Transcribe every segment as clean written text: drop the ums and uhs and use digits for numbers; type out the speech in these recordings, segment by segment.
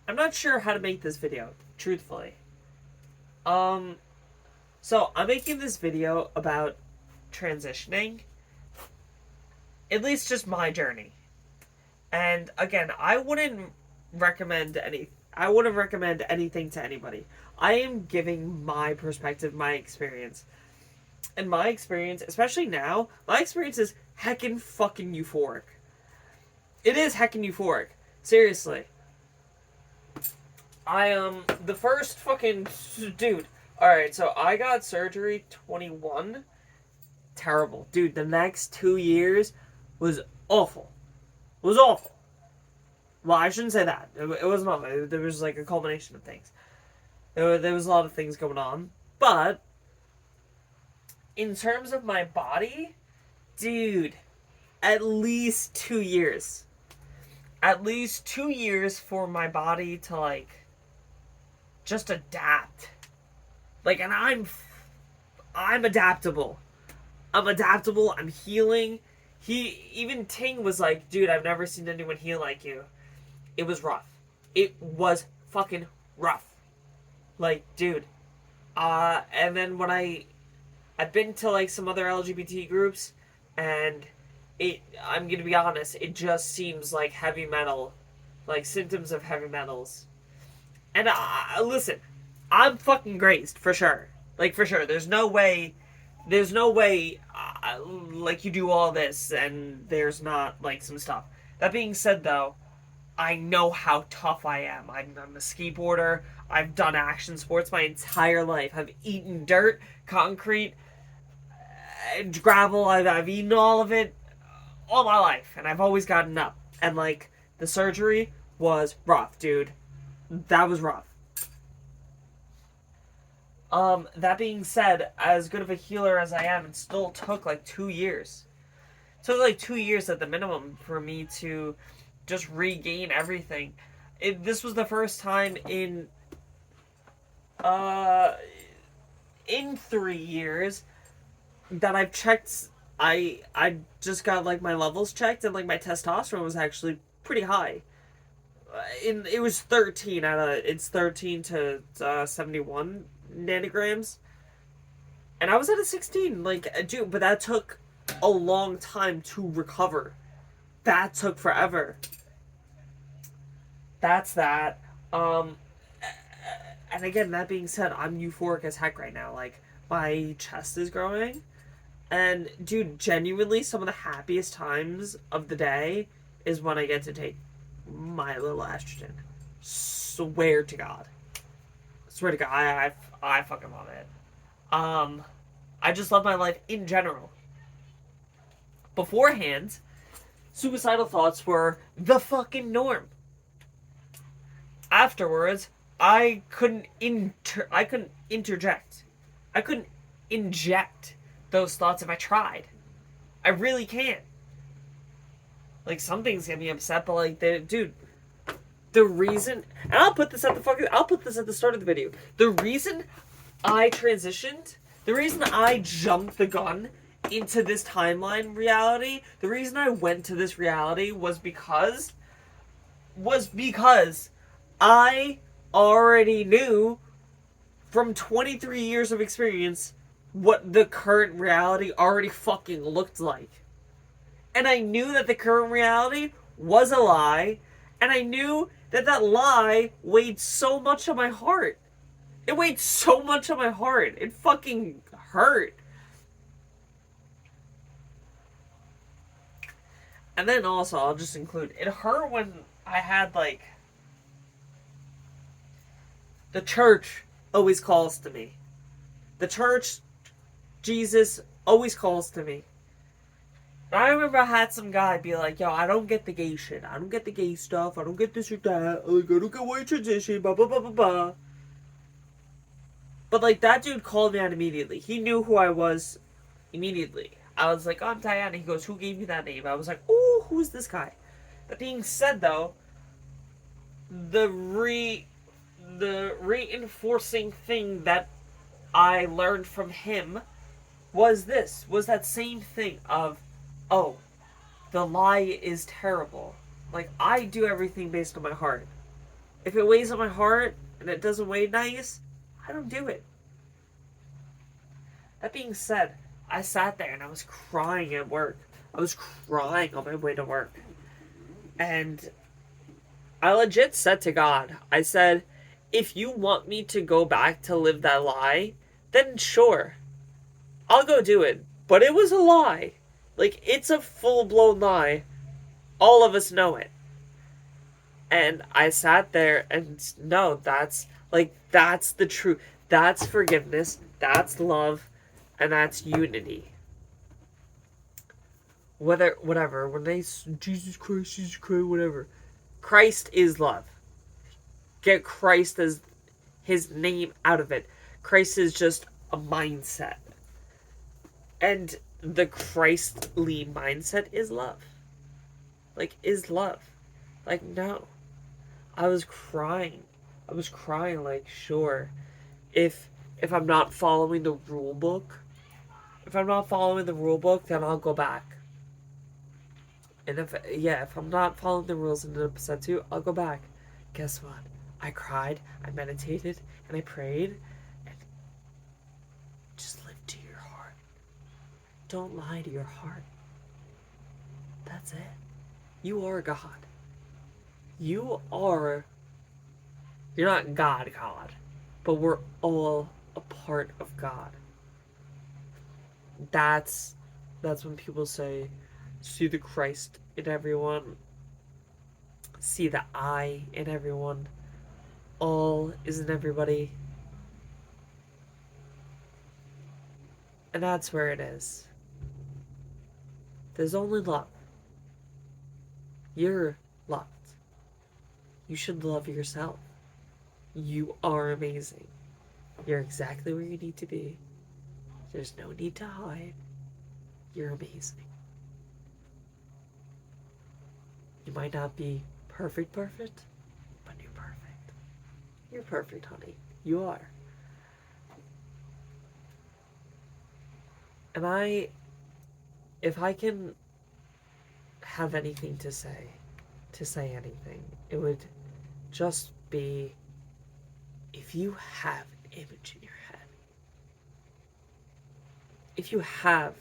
I'm not sure how to make this video, truthfully. Um, so I'm making this video about transitioning, at least just my journey. And again, I wouldn't recommend anything to anybody. I am giving my perspective, my experience. And my experience, especially now, my experience is heckin' fucking euphoric. It is heckin' euphoric. Seriously. The first fucking dude. Alright, so I got surgery 21. Terrible. Dude, the next 2 years was awful. It was awful. Well, I shouldn't say that. It wasn't awful. There was like a culmination of things. There was a lot of things going on. But, in terms of my body, dude, at least 2 years. At least 2 years for my body to, like, just adapt. Like, and I'm adaptable. I'm adaptable. I'm healing. Even Ting was like, dude, I've never seen anyone heal like you. It was rough. It was fucking rough. Like, dude. And then when I've been to like some other LGBT groups, and I'm gonna be honest, it just seems like heavy metal, like symptoms of heavy metals. And listen, I'm fucking grazed for sure. Like for sure, there's no way, like you do all this and there's not like some stuff. That being said, though, I know how tough I am. I'm a skateboarder. I've done action sports my entire life. I've eaten dirt, concrete, gravel. I've eaten all of it all my life, and I've always gotten up. And like the surgery was rough, dude. That was rough. That being said, as good of a healer as I am, it still took like 2 years. It took like 2 years at the minimum for me to just regain everything. This was the first time in 3 years that I've checked. I just got like my levels checked, and like my testosterone was actually pretty high. It was 13 it's 13 to 71 nanograms, and I was at a 16. Like, dude, but that took a long time to recover. That took forever. That's that. And again, that being said, I'm euphoric as heck right now. Like, my chest is growing. And, dude, genuinely, some of the happiest times of the day is when I get to take my little estrogen. Swear to God. Swear to God, I fucking love it. I just love my life in general. Beforehand, suicidal thoughts were the fucking norm. Afterwards, I couldn't interject. I couldn't inject those thoughts if I tried. I really can't. Like, some things get me upset, but like, dude, the reason, and I'll put this at the start of the video. The reason I transitioned, the reason I jumped the gun into this timeline reality, the reason I went to this reality was because I already knew from 23 years of experience what the current reality already fucking looked like. And I knew that the current reality was a lie, and I knew that that lie weighed so much on my heart. It weighed so much on my heart. It fucking hurt. And then also, I'll just include, it hurt when I had, like, the church always calls to me. The church, Jesus, always calls to me. I remember I had some guy be like, yo, I don't get the gay shit. I don't get the gay stuff. I don't get this or that. Like, I don't get white transition, blah, blah, blah, blah, blah. But, like, that dude called me out immediately. He knew who I was immediately. I was like, oh, I'm Diana. He goes, who gave you that name? I was like, oh, who's this guy? That being said, though, the reinforcing thing that I learned from him was that same thing of, oh, the lie is terrible. Like, I do everything based on my heart. If it weighs on my heart and it doesn't weigh nice, I don't do it. That being said, I sat there and I was crying at work. I was crying on my way to work. And I legit said to God, I said, if you want me to go back to live that lie, then sure, I'll go do it. But it was a lie. Like, it's a full-blown lie. All of us know it. And I sat there and no, that's the truth. That's forgiveness. That's love. And that's unity. Whatever. When they, Jesus Christ, whatever. Christ is love. Get Christ as his name out of it. Christ is just a mindset. And the Christly mindset is love. Like, is love. Like, no. I was crying. Like, sure. If I'm not following the rule book, then I'll go back. And if I'm not following the rules in episode 2, I'll go back. Guess what? I cried, I meditated, and I prayed, and just live to your heart. Don't lie to your heart. That's it. You are God. You're not God, but we're all a part of God. That's when people say, see the Christ in everyone, see the I in everyone, all is in everybody. And that's where it is. There's only love. You're loved. You should love yourself. You are amazing. You're exactly where you need to be. There's no need to hide. You're amazing. You might not be perfect, but you're perfect. You're perfect, honey. You are. And if I can have anything to say anything, it would just be, if you have an image in your head, if you have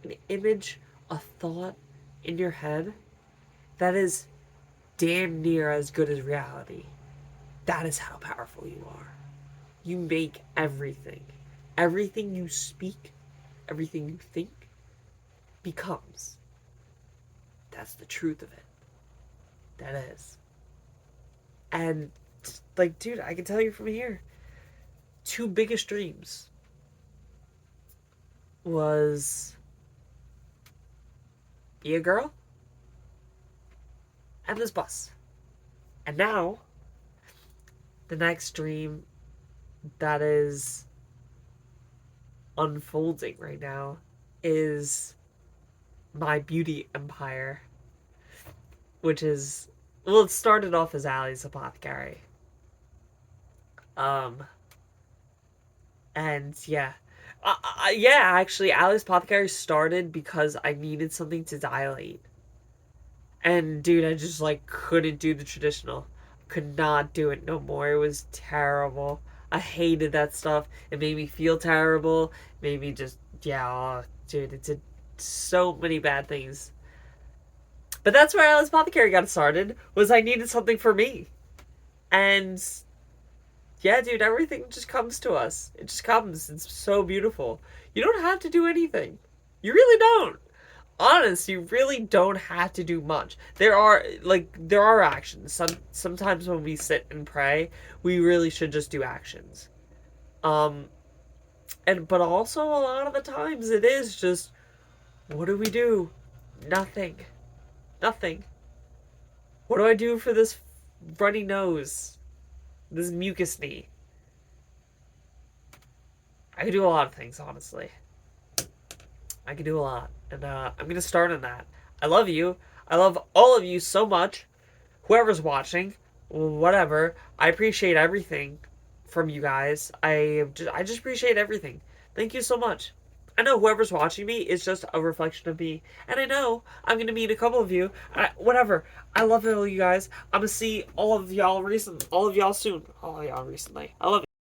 an image, a thought in your head that is damn near as good as reality, that is how powerful you are. You make everything you speak, everything you think, becomes. That's the truth of it. That is. And, like, dude, I can tell you from here, 2 biggest dreams was be a girl and this bus. And now, the next dream that is unfolding right now is my beauty empire, which is, well, it started off as Allie's Apothecary. And yeah. Actually, Allie's Apothecary started because I needed something to dilate. And dude, I just couldn't do the traditional. Could not do it no more. It was terrible. I hated that stuff. It made me feel terrible. It made me just, dude, it did so many bad things. But that's where Alice Apothecary got started, was I needed something for me. And yeah, dude, everything just comes to us. It just comes. It's so beautiful. You don't have to do anything. You really don't. Honest, you really don't have to do much. There are actions. Sometimes when we sit and pray, we really should just do actions. But also a lot of the times it is just, what do we do? Nothing. What do I do for this runny nose? This mucus knee? I could do a lot of things, honestly. I could do a lot. And I'm going to start on that. I love you. I love all of you so much. Whoever's watching, whatever. I appreciate everything from you guys. I just appreciate everything. Thank you so much. I know whoever's watching me is just a reflection of me, and I know I'm gonna meet a couple of you. Whatever. I love all you guys. I'm gonna see all of y'all soon. All of y'all recently. I love you.